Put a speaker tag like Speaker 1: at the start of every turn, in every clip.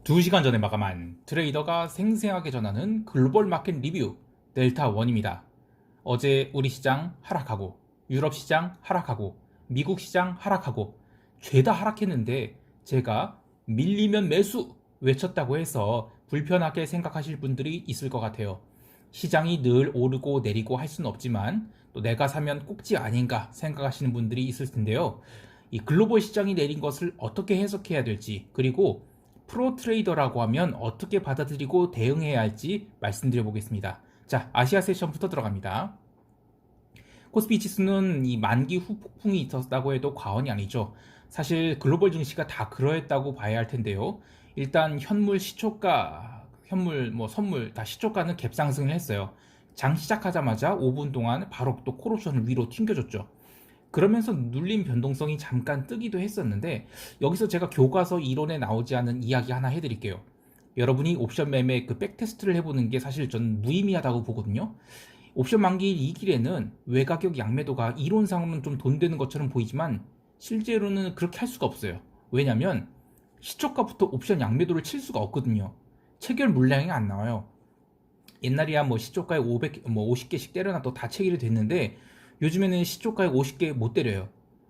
Speaker 1: 2시간 전에 마감한 트레이더가 생생하게 전하는 글로벌 마켓 리뷰 델타1입니다. 어제 우리 시장 하락하고 유럽 시장 하락하고 미국 시장 하락하고 죄다 하락했는데 제가 밀리면 매수 외쳤다고 해서 불편하게 생각하실 분들이 있을 것 같아요. 시장이 늘 오르고 내리고 할 수는 없지만 또 내가 사면 꼭지 아닌가 생각하시는 분들이 있을 텐데요. 이 글로벌 시장이 내린 것을 어떻게 해석해야 될지, 그리고 프로 트레이더라고 하면 어떻게 받아들이고 대응해야 할지 말씀드려 보겠습니다. 자, 아시아 세션부터 들어갑니다. 코스피 지수는 이 만기 후 폭풍이 있었다고 해도 과언이 아니죠. 사실 글로벌 증시가 다 그러했다고 봐야 할 텐데요. 일단 현물 시초가, 현물 선물 다 시초가는 갭상승을 했어요. 장 시작하자마자 5분 동안 바로 또 콜옵션을 위로 튕겨줬죠. 그러면서 눌림 변동성이 잠깐 뜨기도 했었는데, 여기서 제가 교과서 이론에 나오지 않은 이야기 하나 해드릴게요. 여러분이 옵션 매매 그 백테스트를 해보는 게 사실 전 무의미하다고 보거든요. 옵션 만기일 2길에는 외가격 양매도가 이론상으로는 좀 돈 되는 것처럼 보이지만 실제로는 그렇게 할 수가 없어요. 왜냐면 시초가부터 옵션 양매도를 칠 수가 없거든요. 체결 물량이 안 나와요. 옛날이야 뭐 시초가에 50개씩 때려놔도 다 체결이 됐는데, 요즘에는 시초가에 50개 못 때려요.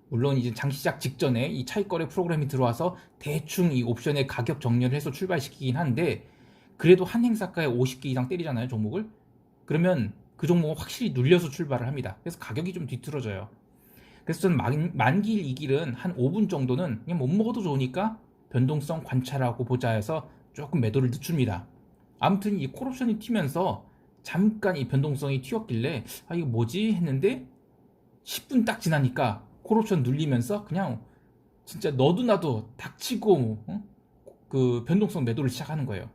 Speaker 1: 물론 이제 장 시작 직전에 이 차익거래 프로그램이 들어와서 대충 이 옵션의 가격 정렬을 해서 출발시키긴 한데, 그래도 한 행사가에 50개 이상 때리잖아요, 종목을. 그러면 그 종목은 확실히 눌려서 출발을 합니다. 그래서 가격이 좀 뒤틀어져요. 그래서 저는 만기일 이길은 한 5분 정도는 그냥 못 먹어도 좋으니까 변동성 관찰하고 보자 해서 조금 매도를 늦춥니다. 아무튼 이 콜옵션이 튀면서 잠깐 이 변동성이 튀었길래 아 이거 뭐지 했는데, 10분 딱 지나니까 콜옵션 눌리면서 그냥 진짜 너도 나도 닥치고 그 변동성 매도를 시작하는 거예요.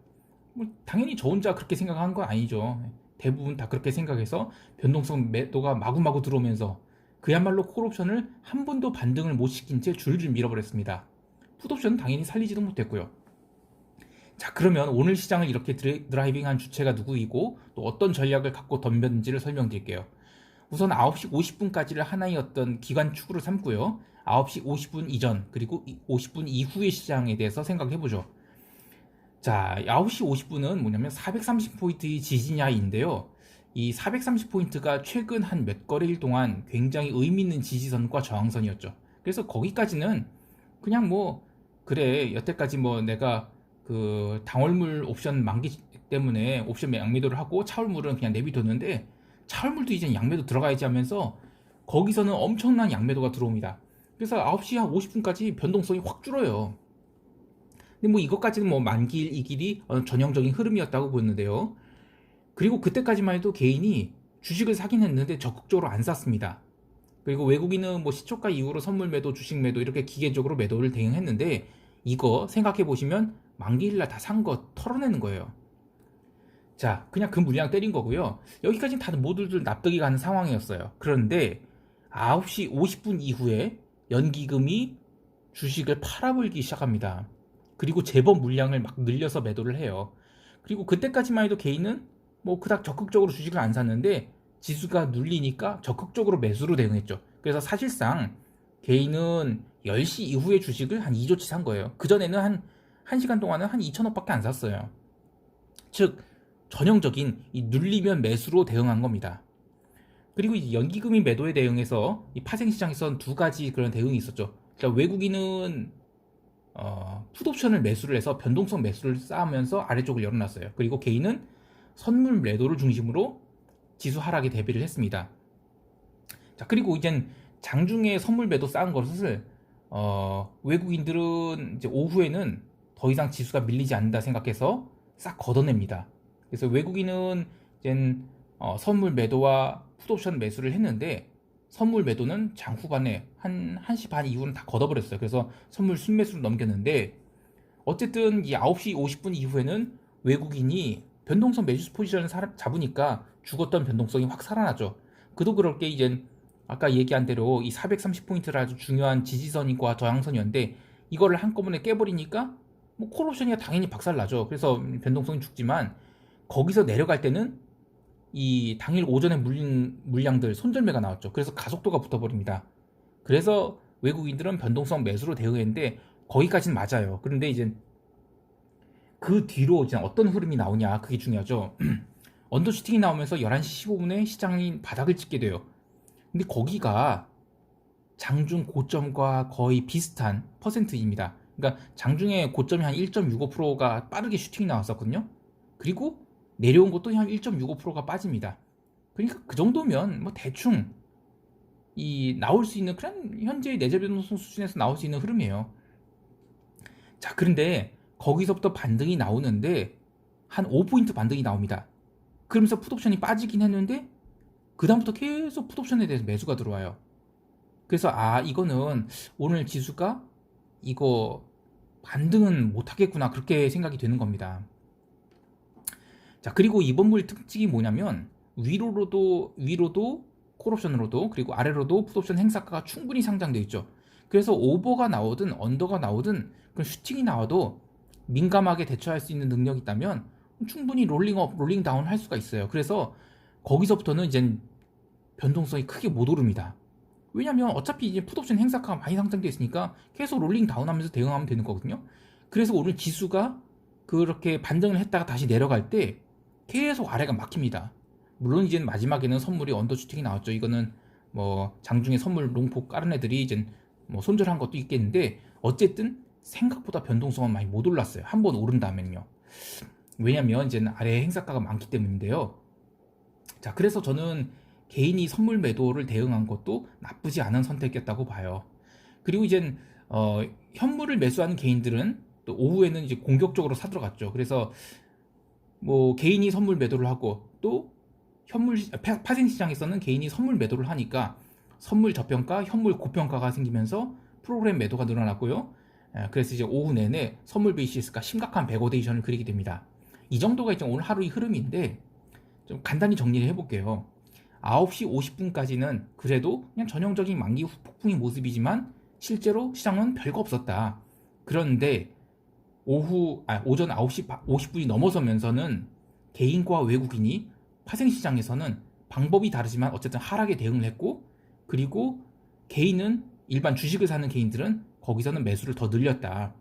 Speaker 1: 뭐 당연히 저 혼자 그렇게 생각하는 건 아니죠. 대부분 다 그렇게 생각해서 변동성 매도가 마구마구 들어오면서 그야말로 콜옵션을 한 번도 반등을 못 시킨 채 줄줄 밀어버렸습니다. 풋옵션은 당연히 살리지도 못했고요. 자, 그러면 오늘 시장을 이렇게 드라이빙한 주체가 누구이고 또 어떤 전략을 갖고 덤볐는지를 설명드릴게요. 우선 9시 50분까지를 하나의 어떤 기관축으로 삼고요. 9시 50분 이전 그리고 50분 이후의 시장에 대해서 생각해보죠. 자, 9시 50분은 뭐냐면 430포인트의 지지냐인데요. 이 430포인트가 최근 한 몇 거래일 동안 굉장히 의미 있는 지지선과 저항선이었죠. 그래서 거기까지는 그냥 뭐 그래 여태까지 뭐 내가 그 당월물 옵션 만기 때문에 옵션 양매도를 하고 차월물은 그냥 내비뒀는데, 차월물도 이제 양매도 들어가야지 하면서 거기서는 엄청난 양매도가 들어옵니다. 그래서 9시 한 50분까지 변동성이 확 줄어요. 근데 뭐 이것까지는 뭐 만기일 이길이 전형적인 흐름이었다고 보는데요. 그리고 그때까지만 해도 개인이 주식을 사긴 했는데 적극적으로 안 샀습니다. 그리고 외국인은 뭐 시초가 이후로 선물 매도, 주식 매도 이렇게 기계적으로 매도를 대응했는데, 이거 생각해 보시면 만기일날 다 산 거 털어내는 거예요. 자, 그냥 그 물량 때린 거고요. 여기까지는 다들 모두들 납득이 가는 상황이었어요. 그런데 9시 50분 이후에 연기금이 주식을 팔아버리기 시작합니다. 그리고 제법 물량을 막 늘려서 매도를 해요. 그리고 그때까지만 해도 개인은 뭐 그닥 적극적으로 주식을 안 샀는데, 지수가 눌리니까 적극적으로 매수로 대응했죠. 그래서 사실상 개인은 10시 이후에 주식을 한 2조치 산 거예요. 그전에는 한 1시간 동안은 한 2천억밖에 안 샀어요. 즉 전형적인 이 눌리면 매수로 대응한 겁니다. 그리고 이제 연기금이 매도에 대응해서 이 파생시장에선 두 가지 그런 대응이 있었죠. 그러니까 외국인은 풋옵션을 매수를 해서 변동성 매수를 쌓으면서 아래쪽을 열어놨어요. 그리고 개인은 선물 매도를 중심으로 지수 하락에 대비를 했습니다. 자, 그리고 이젠 장중에 선물 매도 쌓은 것을 외국인들은 이제 오후에는 더 이상 지수가 밀리지 않는다 생각해서 싹 걷어냅니다. 그래서 외국인은 이젠 선물 매도와 풋옵션 매수를 했는데, 선물 매도는 장 후반에 한 1시 반 이후는 다 걷어버렸어요. 그래서 선물 순매수로 넘겼는데, 어쨌든 이 9시 50분 이후에는 외국인이 변동성 매수 포지션을 잡으니까 죽었던 변동성이 확 살아나죠. 그도 그럴 게 이젠 아까 얘기한 대로 이 430포인트라 아주 중요한 지지선과 저항선이었는데, 이거를 한꺼번에 깨버리니까 뭐 콜옵션이 당연히 박살나죠. 그래서 변동성이 죽지만 거기서 내려갈 때는 이 당일 오전에 물린 물량들 손절매가 나왔죠. 그래서 가속도가 붙어버립니다. 그래서 외국인들은 변동성 매수로 대응했는데 거기까지는 맞아요. 그런데 이제 그 뒤로 이제 어떤 흐름이 나오냐, 그게 중요하죠. 언더슈팅이 나오면서 11시 15분에 시장이 바닥을 찍게 돼요. 근데 거기가 장중 고점과 거의 비슷한 퍼센트입니다. 그러니까 장중에 고점이 한 1.65%가 빠르게 슈팅이 나왔었거든요. 그리고 내려온 것도 한 1.65%가 빠집니다. 그러니까 그 정도면 뭐 대충 이 나올 수 있는 그런 현재의 내재 변동성 수준에서 나올 수 있는 흐름이에요. 자, 그런데 거기서부터 반등이 나오는데 한 5포인트 반등이 나옵니다. 그러면서 풋옵션이 빠지긴 했는데 그 다음부터 계속 풋옵션에 대해서 매수가 들어와요. 그래서 이거는 오늘 지수가 이거 반등은 못하겠구나, 그렇게 생각이 되는 겁니다. 자, 그리고 이번 물 특징이 뭐냐면 위로도 콜옵션으로도 그리고 아래로도 풋옵션 행사가가 충분히 상장되어 있죠. 그래서 오버가 나오든 언더가 나오든 그런 슈팅이 나와도 민감하게 대처할 수 있는 능력이 있다면 충분히 롤링업, 롤링다운 할 수가 있어요. 그래서 거기서부터는 이제 변동성이 크게 못 오릅니다. 왜냐면 어차피 이제 풋옵션 행사가가 많이 상장되어 있으니까 계속 롤링다운 하면서 대응하면 되는 거거든요. 그래서 오늘 지수가 그렇게 반등을 했다가 다시 내려갈 때 계속 아래가 막힙니다. 물론 이제 마지막에는 선물이 언더슈팅이 나왔죠. 이거는 뭐 장중에 선물 롱폭 깔은 애들이 이제 뭐 손절한 것도 있겠는데 어쨌든 생각보다 변동성은 많이 못 올랐어요. 한번 오른 다음에는요. 왜냐면 이제 아래 행사가가 많기 때문인데요. 자, 그래서 저는 개인이 선물 매도를 대응한 것도 나쁘지 않은 선택이었다고 봐요. 그리고 이제 현물을 매수하는 개인들은 또 오후에는 이제 공격적으로 사들어갔죠. 그래서 뭐 개인이 선물 매도를 하고 또 파생 시장에서는 개인이 선물 매도를 하니까 선물 저평가, 현물 고평가가 생기면서 프로그램 매도가 늘어났고요. 그래서 이제 오후 내내 선물 베이시스가 심각한 백오데이션을 그리게 됩니다. 이 정도가 이제 오늘 하루의 흐름인데 좀 간단히 정리를 해볼게요. 9시 50분까지는 그래도 그냥 전형적인 만기 폭풍의 모습이지만 실제로 시장은 별거 없었다. 그런데 오전 9시 50분이 넘어서면서는 개인과 외국인이 파생시장에서는 방법이 다르지만 어쨌든 하락에 대응을 했고, 그리고 개인은 일반 주식을 사는 개인들은 거기서는 매수를 더 늘렸다.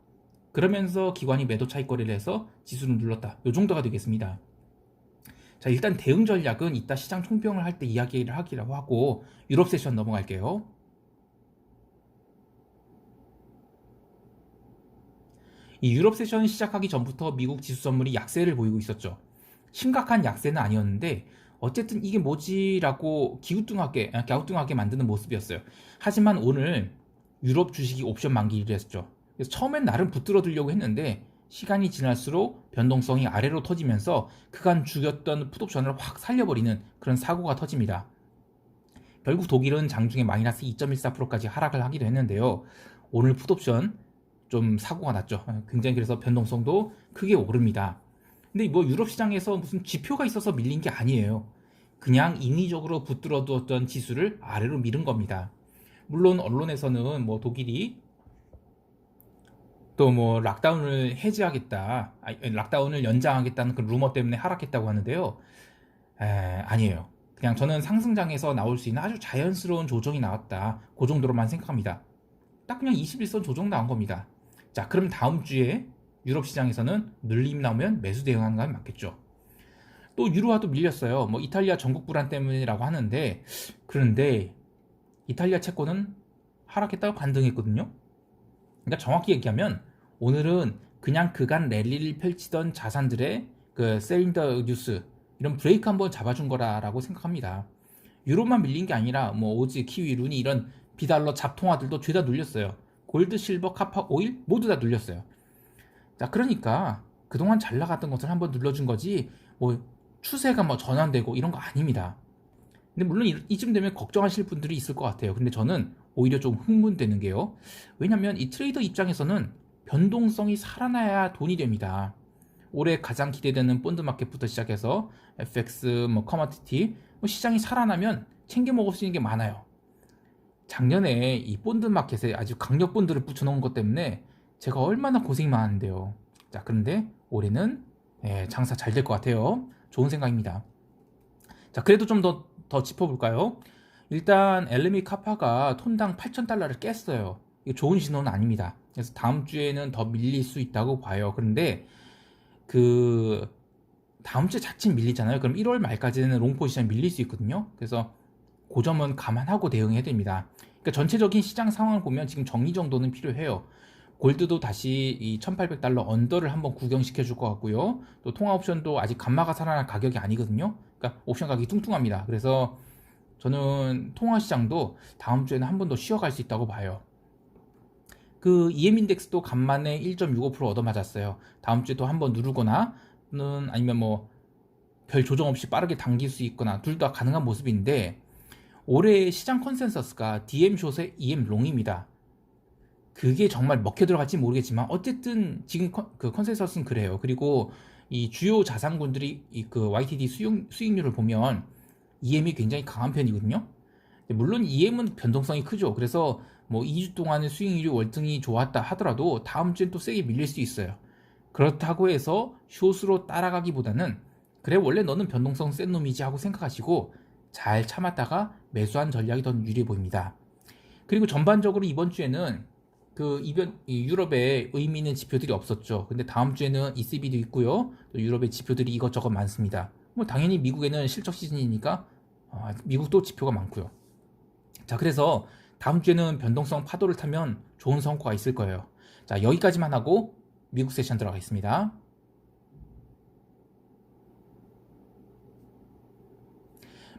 Speaker 1: 그러면서 기관이 매도 차익 거래를 해서 지수를 눌렀다. 이 정도가 되겠습니다. 자, 일단 대응 전략은 이따 시장 총평을 할 때 이야기를 하기로 하고 유럽 세션 넘어갈게요. 이 유럽 세션 시작하기 전부터 미국 지수 선물이 약세를 보이고 있었죠. 심각한 약세는 아니었는데 어쨌든 이게 뭐지라고 갸우뚱하게 만드는 모습이었어요. 하지만 오늘 유럽 주식이 옵션 만기를 했죠. 그래서 처음엔 나름 붙들어두려고 했는데 시간이 지날수록 변동성이 아래로 터지면서 그간 죽였던 풋옵션을 확 살려버리는 그런 사고가 터집니다. 결국 독일은 장중에 마이너스 2.14%까지 하락을 하기도 했는데요. 오늘 풋옵션 좀 사고가 났죠. 굉장히 그래서 변동성도 크게 오릅니다. 근데 뭐 유럽 시장에서 무슨 지표가 있어서 밀린 게 아니에요. 그냥 인위적으로 붙들어 두었던 지수를 아래로 밀은 겁니다. 물론 언론에서는 뭐 독일이 또 뭐 락다운을 해제하겠다, 락다운을 연장하겠다는 그 루머 때문에 하락했다고 하는데요. 아니에요. 그냥 저는 상승장에서 나올 수 있는 아주 자연스러운 조정이 나왔다, 그 정도로만 생각합니다. 딱 그냥 21선 조정 나온 겁니다. 자, 그럼 다음 주에 유럽 시장에서는 늘림 나오면 매수 대응하는 건 맞겠죠. 또 유로화도 밀렸어요. 뭐 이탈리아 전국 불안 때문이라고 하는데, 그런데 이탈리아 채권은 하락했다가 반등했거든요. 그러니까 정확히 얘기하면 오늘은 그냥 그간 랠리를 펼치던 자산들의 그 셀린더 뉴스, 이런 브레이크 한번 잡아준 거라고 생각합니다. 유로만 밀린 게 아니라 뭐 오지, 키위, 루니 이런 비달러 잡통화들도 죄다 눌렸어요. 골드, 실버, 카파, 오일 모두 다 눌렸어요. 자, 그러니까 그동안 잘 나갔던 것을 한번 눌러준 거지 뭐 추세가 뭐 전환되고 이런 거 아닙니다. 근데 물론 이쯤 되면 걱정하실 분들이 있을 것 같아요. 근데 저는 오히려 좀 흥분되는 게요. 왜냐면 이 트레이더 입장에서는 변동성이 살아나야 돈이 됩니다. 올해 가장 기대되는 본드 마켓부터 시작해서 FX, 뭐 커머디티, 뭐 시장이 살아나면 챙겨 먹을 수 있는 게 많아요. 작년에 이 본드 마켓에 아주 강력 본드를 붙여놓은 것 때문에 제가 얼마나 고생이 많은데요. 자, 그런데 올해는 장사 잘 될 것 같아요. 좋은 생각입니다. 자, 그래도 좀 더 짚어볼까요? 일단 LME 카파가 톤당 8,000달러를 깼어요. 이거 좋은 신호는 아닙니다. 그래서 다음 주에는 더 밀릴 수 있다고 봐요. 그런데 그 다음 주에 자칫 밀리잖아요. 그럼 1월 말까지는 롱 포지션 밀릴 수 있거든요. 그래서 그 점은 감안하고 대응해야 됩니다. 그러니까 전체적인 시장 상황을 보면 지금 정리 정도는 필요해요. 골드도 다시 이 1800달러 언더를 한번 구경시켜 줄 것 같고요. 또 통화 옵션도 아직 감마가 살아날 가격이 아니거든요. 그러니까 옵션 가격이 뚱뚱합니다. 그래서 저는 통화 시장도 다음 주에는 한 번 더 쉬어갈 수 있다고 봐요. 그 EM 인덱스도 간만에 1.65% 얻어맞았어요. 다음 주에 또 한번 누르거나 아니면 뭐 별 조정 없이 빠르게 당길 수 있거나 둘 다 가능한 모습인데 올해 시장 컨센서스가 DM 숏의 EM 롱입니다. 그게 정말 먹혀 들어갈지 모르겠지만 어쨌든 지금 그 컨센서스는 그래요. 그리고 이 주요 자산군들이 이 그 YTD 수익률을 보면 EM이 굉장히 강한 편이거든요. 물론 EM은 변동성이 크죠. 그래서 뭐 2주 동안의 수익률이 월등히 좋았다 하더라도 다음 주엔 또 세게 밀릴 수 있어요. 그렇다고 해서 숏으로 따라가기보다는 그래 원래 너는 변동성 센 놈이지 하고 생각하시고 잘 참았다가 매수한 전략이 더 유리해 보입니다. 그리고 전반적으로 이번 주에는 유럽에 의미 있는 지표들이 없었죠. 근데 다음 주에는 ECB도 있고요. 또 유럽의 지표들이 이것저것 많습니다. 뭐 당연히 미국에는 실적 시즌이니까 미국도 지표가 많고요. 자, 그래서 다음 주에는 변동성 파도를 타면 좋은 성과가 있을 거예요. 자, 여기까지만 하고 미국 세션 들어가겠습니다.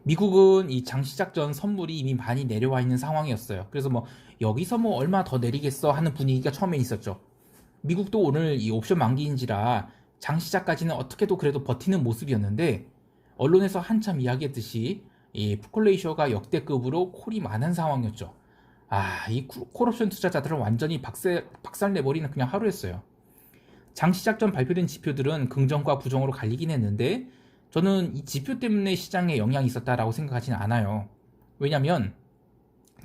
Speaker 1: 미국은 이 장 시작 전 선물이 이미 많이 내려와 있는 상황이었어요. 그래서 뭐 여기서 뭐 얼마 더 내리겠어 하는 분위기가 처음에 있었죠. 미국도 오늘 이 옵션 만기인지라 장 시작까지는 어떻게도 그래도 버티는 모습이었는데 언론에서 한참 이야기했듯이 이 풋콜레이셔가 역대급으로 콜이 많은 상황이었죠. 이 콜옵션 투자자들은 완전히 박살 내버리는 그냥 하루였어요. 장 시작 전 발표된 지표들은 긍정과 부정으로 갈리긴 했는데 저는 이 지표 때문에 시장에 영향이 있었다라고 생각하지는 않아요. 왜냐면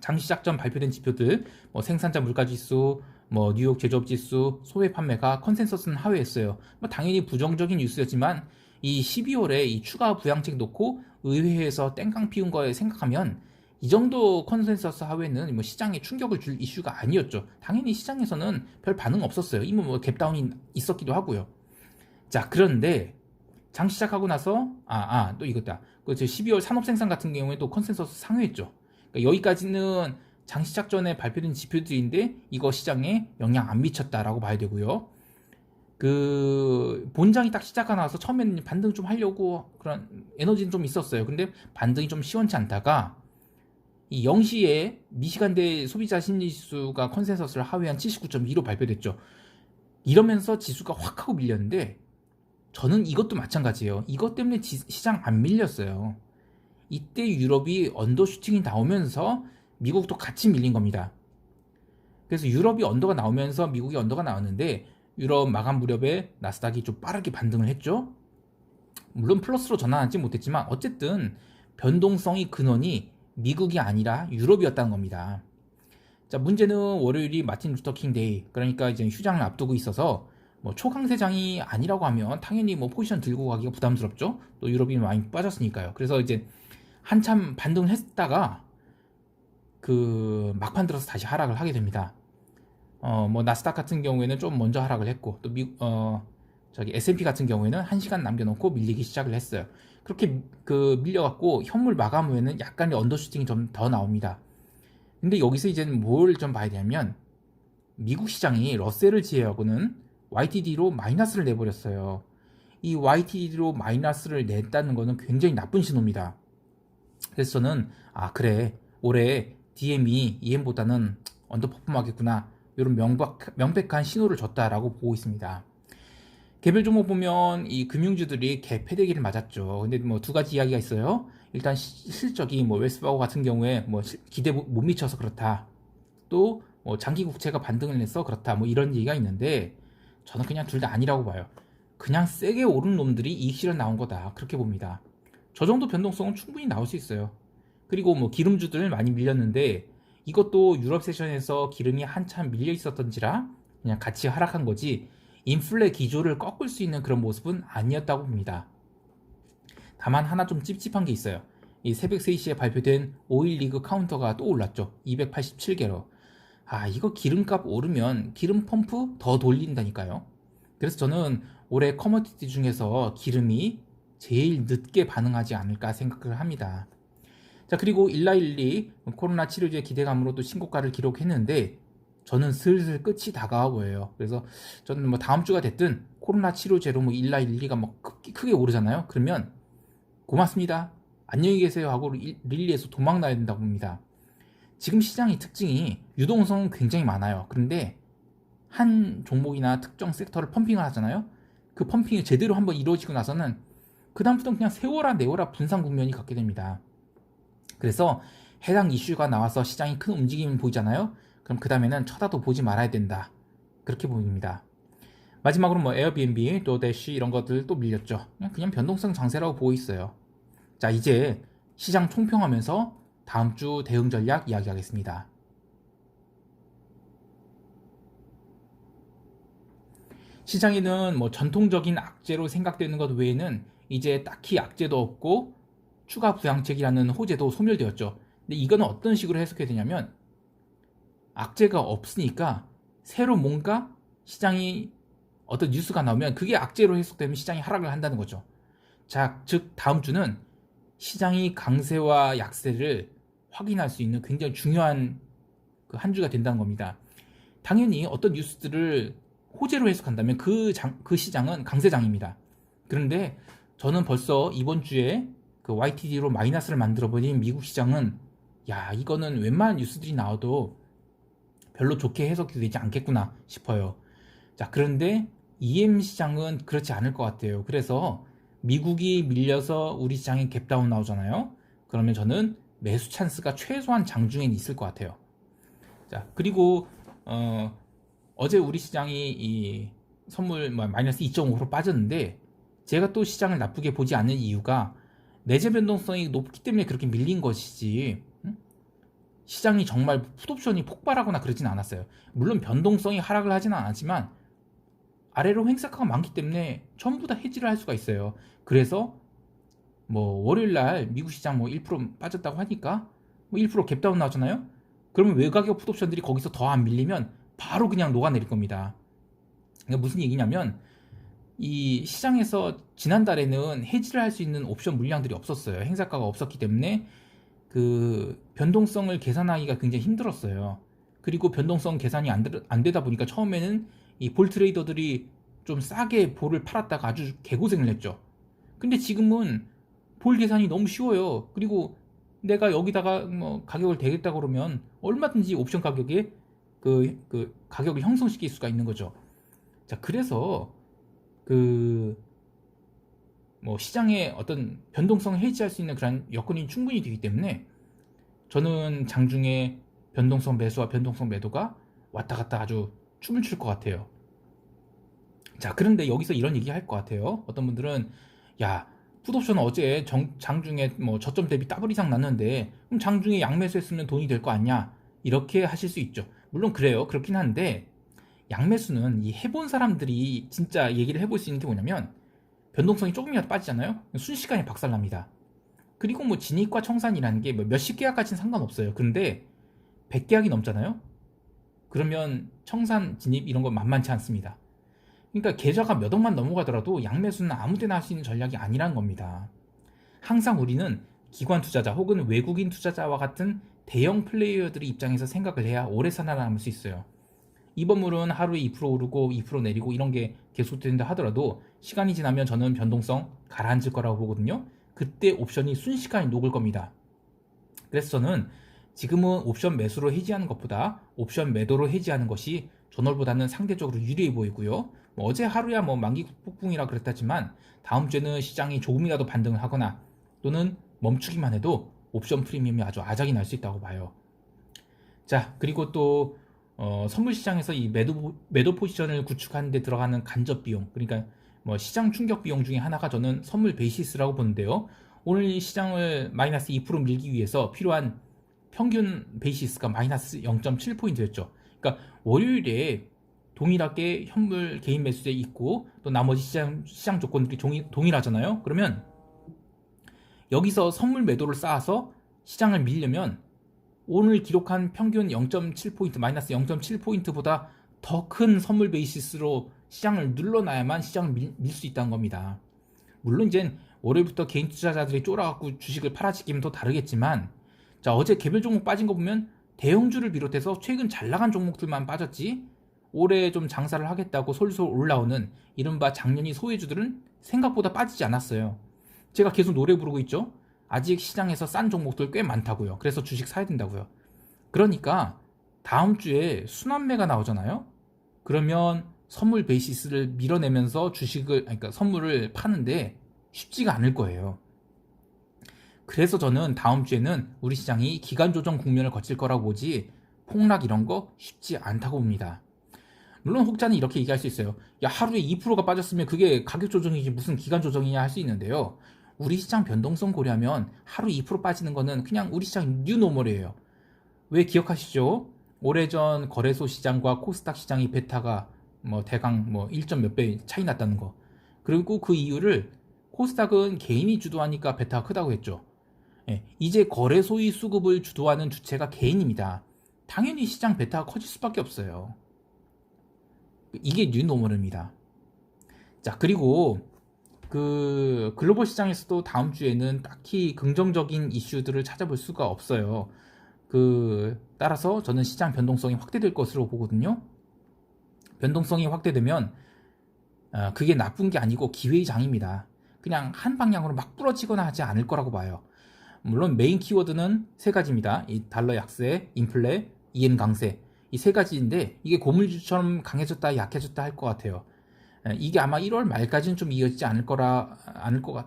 Speaker 1: 장 시작 전 발표된 지표들, 뭐 생산자 물가지수, 뭐 뉴욕 제조업지수, 소외 판매가 컨센서스는 하회했어요. 뭐 당연히 부정적인 뉴스였지만 이 12월에 이 추가 부양책 놓고 의회에서 땡깡 피운 거에 생각하면 이 정도 컨센서스 하회는 뭐 시장에 충격을 줄 이슈가 아니었죠. 당연히 시장에서는 별 반응 없었어요. 이미 뭐 갭다운이 있었기도 하고요. 자, 그런데 장 시작하고 나서 또 이거다. 그 12월 산업 생산 같은 경우에 또 컨센서스 상회했죠. 그러니까 여기까지는 장 시작 전에 발표된 지표들인데 이거 시장에 영향 안 미쳤다라고 봐야 되고요. 그 본장이 딱 시작하고 나서 처음에는 반등 좀 하려고 그런 에너지는 좀 있었어요. 근데 반등이 좀 시원치 않다가 이 0시에 미시간대 소비자 심리지수가 컨센서스를 하회한 79.2로 발표됐죠. 이러면서 지수가 확 하고 밀렸는데 저는 이것도 마찬가지예요. 이것 때문에 시장 안 밀렸어요. 이때 유럽이 언더슈팅이 나오면서 미국도 같이 밀린 겁니다. 그래서 유럽이 언더가 나오면서 미국이 언더가 나왔는데 유럽 마감 무렵에 나스닥이 좀 빠르게 반등을 했죠. 물론 플러스로 전환하지 못했지만 어쨌든 변동성이 근원이 미국이 아니라 유럽이었다는 겁니다. 자, 문제는 월요일이 마틴 루터 킹 데이, 그러니까 이제 휴장을 앞두고 있어서 뭐 초강세장이 아니라고 하면 당연히 뭐 포지션 들고 가기가 부담스럽죠. 또 유럽이 많이 빠졌으니까요. 그래서 이제 한참 반등을 했다가 그 막판 들어서 다시 하락을 하게 됩니다. 뭐 나스닥 같은 경우에는 좀 먼저 하락을 했고 또 S&P 같은 경우에는 1시간 남겨놓고 밀리기 시작을 했어요. 그렇게 그 밀려갖고 현물 마감 후에는 약간의 언더슈팅이 좀 더 나옵니다. 근데 여기서 이제는 뭘 좀 봐야 되냐면 미국 시장이 러셀을 제외하고는 YTD로 마이너스를 내버렸어요. 이 YTD로 마이너스를 냈다는 것은 굉장히 나쁜 신호입니다. 그래서 저는 그래 올해 DM이 EM보다는 언더퍼폼하겠구나 이런 명백한 신호를 줬다라고 보고 있습니다. 개별 종목 보면 이 금융주들이 개패대기를 맞았죠. 근데 뭐 두 가지 이야기가 있어요. 일단 실적이 뭐 웰스파고 같은 경우에 뭐 기대 못 미쳐서 그렇다. 또 뭐 장기 국채가 반등을 해서 그렇다. 뭐 이런 얘기가 있는데 저는 그냥 둘 다 아니라고 봐요. 그냥 세게 오른 놈들이 이익 실현 나온 거다. 그렇게 봅니다. 저 정도 변동성은 충분히 나올 수 있어요. 그리고 뭐 기름주들 많이 밀렸는데 이것도 유럽 세션에서 기름이 한참 밀려 있었던지라 그냥 같이 하락한 거지 인플레 기조를 꺾을 수 있는 그런 모습은 아니었다고 봅니다. 다만 하나 좀 찝찝한 게 있어요. 이 새벽 3시에 발표된 오일 리그 카운터가 또 올랐죠. 287개로. 이거 기름값 오르면 기름 펌프 더 돌린다니까요. 그래서 저는 올해 커머디티 중에서 기름이 제일 늦게 반응하지 않을까 생각을 합니다. 자, 그리고 1112 코로나 치료제 기대감으로 또 신고가를 기록했는데 저는 슬슬 끝이 다가와 보여요. 그래서 저는 뭐 다음 주가 됐든 코로나 치료제로 뭐 1112가 뭐 크게 오르잖아요. 그러면 고맙습니다, 안녕히 계세요 하고 릴리에서 도망나야 된다고 봅니다. 지금 시장의 특징이 유동성은 굉장히 많아요. 그런데 한 종목이나 특정 섹터를 펌핑을 하잖아요. 그 펌핑이 제대로 한번 이루어지고 나서는 그 다음부터는 그냥 세워라 내워라 분산 국면이 갖게 됩니다. 그래서 해당 이슈가 나와서 시장이 큰 움직임을 보이잖아요. 그럼 그 다음에는 쳐다도 보지 말아야 된다, 그렇게 보입니다. 마지막으로 뭐 에어비앤비, 도어대시 이런 것들 또 밀렸죠. 그냥 변동성 장세라고 보고 있어요. 자, 이제 시장 총평하면서 다음 주 대응 전략 이야기하겠습니다. 시장에는 뭐 전통적인 악재로 생각되는 것 외에는 이제 딱히 악재도 없고 추가 부양책이라는 호재도 소멸되었죠. 근데 이거는 어떤 식으로 해석해야 되냐면 악재가 없으니까 새로 뭔가 시장이 어떤 뉴스가 나오면 그게 악재로 해석되면 시장이 하락을 한다는 거죠. 자, 즉 다음 주는 시장이 강세와 약세를 확인할 수 있는 굉장히 중요한 그 한 주가 된다는 겁니다. 당연히 어떤 뉴스들을 호재로 해석한다면 그 시장은 강세장입니다. 그런데 저는 벌써 이번 주에 그 YTD로 마이너스를 만들어버린 미국 시장은 야, 이거는 웬만한 뉴스들이 나와도 별로 좋게 해석이 되지 않겠구나 싶어요. 자, 그런데 EM 시장은 그렇지 않을 것 같아요. 그래서 미국이 밀려서 우리 시장에 갭다운 나오잖아요. 그러면 저는 매수 찬스가 최소한 장중엔 있을 것 같아요. 자, 그리고 어제 우리 시장이 이 선물 마이너스 2.5% 빠졌는데 제가 또 시장을 나쁘게 보지 않는 이유가 내재 변동성이 높기 때문에 그렇게 밀린 것이지, 시장이 정말 풋옵션이 폭발하거나 그러진 않았어요. 물론 변동성이 하락을 하지는 않았지만 아래로 횡사가가 많기 때문에 전부 다 해지를 할 수가 있어요. 그래서 뭐 월요일날 미국 시장 뭐 1% 빠졌다고 하니까 뭐 1% 갭다운 나왔잖아요. 그러면 외곽의 풋옵션들이 거기서 더 안 밀리면 바로 그냥 녹아내릴 겁니다. 그러니까 무슨 얘기냐면 이 시장에서 지난달에는 해지를 할 수 있는 옵션 물량들이 없었어요. 행사가가 없었기 때문에 그 변동성을 계산하기가 굉장히 힘들었어요. 그리고 변동성 계산이 안 되다 보니까 처음에는 이 볼 트레이더들이 좀 싸게 볼을 팔았다가 아주 개고생을 했죠. 근데 지금은 볼 계산이 너무 쉬워요. 그리고 내가 여기다가 뭐 가격을 대겠다 그러면 얼마든지 옵션 가격에 그 가격을 형성시킬 수가 있는 거죠. 자, 그래서 그 뭐 시장의 어떤 변동성을 해지할 수 있는 그런 여건이 충분히 되기 때문에 저는 장중에 변동성 매수와 변동성 매도가 왔다 갔다 아주 춤을 출 것 같아요. 자, 그런데 여기서 이런 얘기 할 것 같아요. 어떤 분들은 야, 풋옵션 어제 장중에 뭐 저점 대비 더블 이상 났는데 그럼 장중에 양매수했으면 돈이 될 거 아니야, 이렇게 하실 수 있죠. 물론 그래요. 그렇긴 한데 양매수는 이 해본 사람들이 진짜 얘기를 해볼 수 있는 게 뭐냐면 변동성이 조금이라도 빠지잖아요. 순식간에 박살납니다. 그리고 뭐 진입과 청산이라는 게 뭐 몇십 계약까지는 상관없어요. 그런데 100계약이 넘잖아요. 그러면 청산, 진입 이런 건 만만치 않습니다. 그러니까 계좌가 몇 억만 넘어가더라도 양매수는 아무 데나 할 수 있는 전략이 아니라는 겁니다. 항상 우리는 기관 투자자 혹은 외국인 투자자와 같은 대형 플레이어들의 입장에서 생각을 해야 오래 살아남을 수 있어요. 이번 물은 하루에 2% 오르고 2% 내리고 이런 게 계속된다 하더라도 시간이 지나면 저는 변동성 가라앉을 거라고 보거든요. 그때 옵션이 순식간에 녹을 겁니다. 그래서 저는 지금은 옵션 매수로 해지하는 것보다 옵션 매도로 해지하는 것이 전월보다는 상대적으로 유리해 보이고요. 뭐 어제 하루야 뭐 만기 폭풍이라 그랬다지만 다음 주에는 시장이 조금이라도 반등을 하거나 또는 멈추기만 해도 옵션 프리미엄이 아주 아작이 날 수 있다고 봐요. 자, 그리고 또 선물 시장에서 이 매도 포지션을 구축하는 데 들어가는 간접 비용, 그러니까 뭐 시장 충격 비용 중에 하나가 저는 선물 베이시스라고 보는데요. 오늘 시장을 마이너스 2% 밀기 위해서 필요한 평균 베이시스가 마이너스 0.7포인트였죠. 그러니까 월요일에 동일하게 현물 개인 매수세 있고 또 나머지 시장 조건들이 동일하잖아요. 그러면 여기서 선물 매도를 쌓아서 시장을 밀려면 오늘 기록한 평균 0.7포인트, 마이너스 0.7포인트보다 더 큰 선물 베이시스로 시장을 눌러놔야만 시장을 밀 수 있다는 겁니다. 물론 이제 월요일부터 개인 투자자들이 쫄아갖고 주식을 팔아치기면 더 다르겠지만, 자, 어제 개별 종목 빠진 거 보면 대형주를 비롯해서 최근 잘 나간 종목들만 빠졌지, 올해 좀 장사를 하겠다고 솔솔 올라오는 이른바 작년이 소외주들은 생각보다 빠지지 않았어요. 제가 계속 노래 부르고 있죠. 아직 시장에서 싼 종목들 꽤 많다고요. 그래서 주식 사야 된다고요. 그러니까 다음 주에 순환매가 나오잖아요. 그러면 선물 베이시스를 밀어내면서 그러니까 선물을 파는데 쉽지가 않을 거예요. 그래서 저는 다음 주에는 우리 시장이 기간 조정 국면을 거칠 거라고 보지, 폭락 이런 거 쉽지 않다고 봅니다. 물론 혹자는 이렇게 얘기할 수 있어요. 야, 하루에 2%가 빠졌으면 그게 가격 조정이지 무슨 기간 조정이냐 할 수 있는데요. 우리 시장 변동성 고려하면 하루 2% 빠지는 거는 그냥 우리 시장 뉴노멀이에요. 왜 기억하시죠? 오래전 거래소 시장과 코스닥 시장이 베타가 대강 1점 몇 배 차이 났다는 거. 그리고 그 이유를 코스닥은 개인이 주도하니까 베타가 크다고 했죠. 예, 이제 거래소의 수급을 주도하는 주체가 개인입니다. 당연히 시장 베타가 커질 수밖에 없어요. 이게 뉴노멀입니다. 자, 그리고 그 글로벌 시장에서도 다음 주에는 딱히 긍정적인 이슈들을 찾아볼 수가 없어요. 따라서 저는 시장 변동성이 확대될 것으로 보거든요. 변동성이 확대되면 그게 나쁜 게 아니고 기회의 장입니다. 그냥 한 방향으로 막 부러지거나 하지 않을 거라고 봐요. 물론 메인 키워드는 세 가지입니다. 이 달러 약세, 인플레, 이엔 강세, 이 세 가지인데 이게 고물주처럼 강해졌다 약해졌다 할 것 같아요. 이게 아마 1월 말까지는 좀 이어지지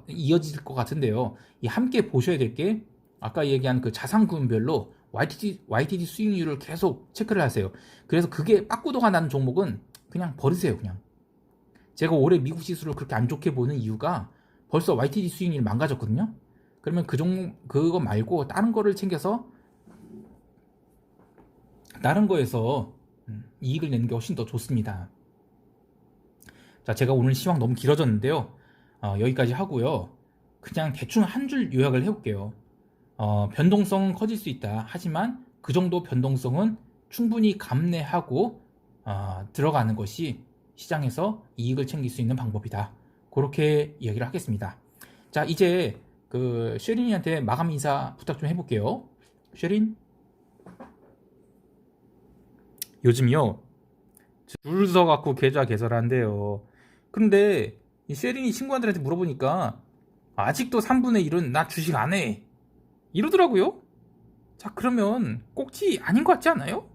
Speaker 1: 이어질 것 같은데요. 이 함께 보셔야 될 게 아까 얘기한 그 자산군별로 YTD 수익률을 계속 체크를 하세요. 그래서 그게 빠꾸도가 나는 종목은 그냥 버리세요. 그냥 제가 올해 미국 지수를 그렇게 안 좋게 보는 이유가 벌써 YTD 수익률이 망가졌거든요. 그러면 그거 말고 다른 거를 챙겨서 다른 거에서 이익을 내는 게 훨씬 더 좋습니다. 자, 제가 오늘 시황 너무 길어졌는데요. 여기까지 하고요. 그냥 대충 한 줄 요약을 해볼게요. 변동성은 커질 수 있다. 하지만 그 정도 변동성은 충분히 감내하고 들어가는 것이 시장에서 이익을 챙길 수 있는 방법이다. 그렇게 이야기를 하겠습니다. 자, 이제 그 쉐린이한테 마감 인사 부탁 좀 해볼게요. 쉐린? 요즘요, 줄 서갖고 계좌 개설한대요. 근데 이 쉐린이 친구들한테 물어보니까 아직도 3분의 1은 나 주식 안 해 이러더라고요. 자, 그러면 꼭지 아닌 것 같지 않아요?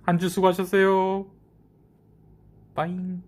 Speaker 1: 한 주 수고하셨어요. 빠잉.